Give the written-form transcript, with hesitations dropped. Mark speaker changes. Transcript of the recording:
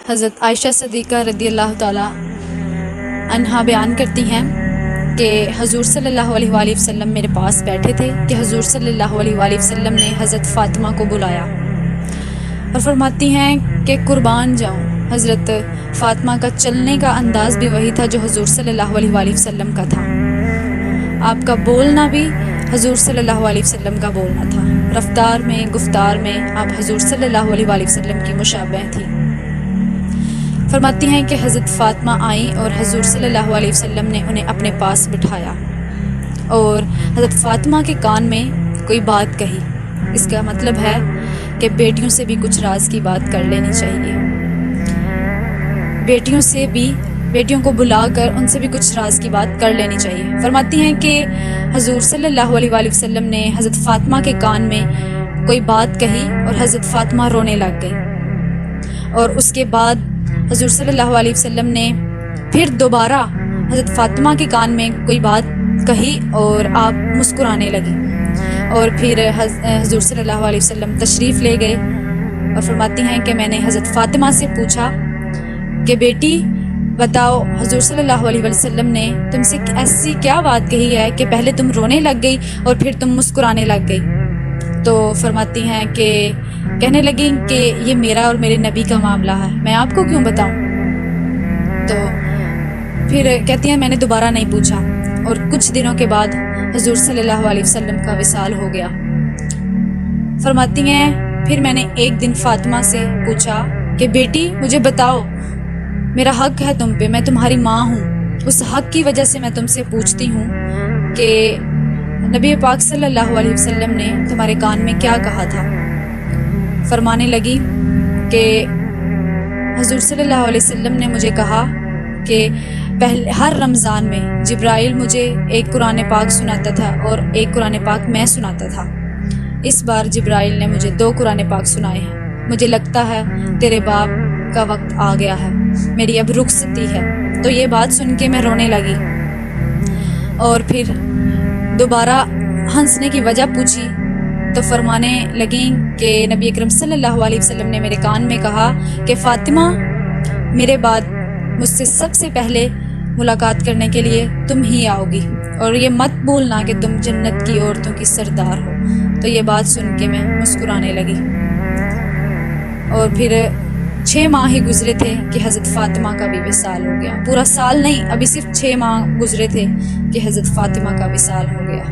Speaker 1: حضرت عائشہ صدیقہ رضی اللہ تعالیٰ عنہا بیان کرتی ہیں کہ حضور صلی اللہ علیہ وآلہ وسلم میرے پاس بیٹھے تھے کہ حضور صلی اللہ علیہ وآلہ وسلم نے حضرت فاطمہ کو بلایا اور فرماتی ہیں کہ قربان جاؤں، حضرت فاطمہ کا چلنے کا انداز بھی وہی تھا جو حضور صلی اللہ علیہ وآلہ وسلم کا تھا، آپ کا بولنا بھی حضور صلی اللہ علیہ وسلم کا بولنا تھا، رفتار میں گفتار میں آپ حضور صلی اللہ علیہ وآلہ وسلم کی مشابہ تھی۔ فرماتی ہیں کہ حضرت فاطمہ آئیں اور حضور صلی اللہ علیہ وسلم نے انہیں اپنے پاس بٹھایا اور حضرت فاطمہ کے کان میں کوئی بات کہی۔ اس کا مطلب ہے کہ بیٹیوں سے بھی کچھ راز کی بات کر لینی چاہیے، بیٹیوں کو بلا کر ان سے بھی کچھ راز کی بات کر لینی چاہیے۔ فرماتی ہیں کہ حضور صلی اللہ علیہ وآلہ وسلم نے حضرت فاطمہ کے کان میں کوئی بات کہی اور حضرت فاطمہ رونے لگ گئی، اور اس کے بعد حضور صلی اللہ علیہ وسلم نے پھر دوبارہ حضرت فاطمہ کے کان میں کوئی بات کہی اور آپ مسکرانے لگی، اور پھر حضور صلی اللہ علیہ وسلم تشریف لے گئے اور فرماتی ہیں کہ میں نے حضرت فاطمہ سے پوچھا کہ بیٹی بتاؤ، حضور صلی اللہ علیہ وسلم نے تم سے ایسی کیا بات کہی ہے کہ پہلے تم رونے لگ گئی اور پھر تم مسکرانے لگ گئی؟ تو فرماتی ہیں کہ کہنے لگی کہ یہ میرا اور میرے نبی کا معاملہ ہے، میں آپ کو کیوں بتاؤں؟ تو پھر کہتی ہیں میں نے دوبارہ نہیں پوچھا، اور کچھ دنوں کے بعد حضور صلی اللہ علیہ وسلم کا وصال ہو گیا۔ فرماتی ہیں پھر میں نے ایک دن فاطمہ سے پوچھا کہ بیٹی مجھے بتاؤ، میرا حق ہے تم پہ، میں تمہاری ماں ہوں، اس حق کی وجہ سے میں تم سے پوچھتی ہوں کہ نبی پاک صلی اللہ علیہ وسلم نے تمہارے کان میں کیا کہا تھا؟ فرمانے لگی کہ حضور صلی اللہ علیہ وسلم نے مجھے کہا کہ ہر رمضان میں جبرائیل مجھے ایک قرآن پاک سناتا تھا اور ایک قرآن پاک میں سناتا تھا، اس بار جبرائیل نے مجھے 2 قرآن پاک سنائے ہیں، مجھے لگتا ہے تیرے باپ کا وقت آ گیا ہے، میری اب رخصتی ہے۔ تو یہ بات سن کے میں رونے لگی، اور پھر دوبارہ ہنسنے کی وجہ پوچھی تو فرمانے لگیں کہ نبی اکرم صلی اللہ علیہ وسلم نے میرے کان میں کہا کہ فاطمہ میرے بعد مجھ سے سب سے پہلے ملاقات کرنے کے لیے تم ہی آؤ گی، اور یہ مت بھولنا کہ تم جنت کی عورتوں کی سردار ہو۔ تو یہ بات سن کے میں مسکرانے لگی، اور پھر 6 ماہ ہی گزرے تھے کہ حضرت فاطمہ کا بھی وصال ہو گیا، پورا سال نہیں، ابھی صرف 6 ماہ گزرے تھے کہ حضرت فاطمہ کا وصال ہو گیا۔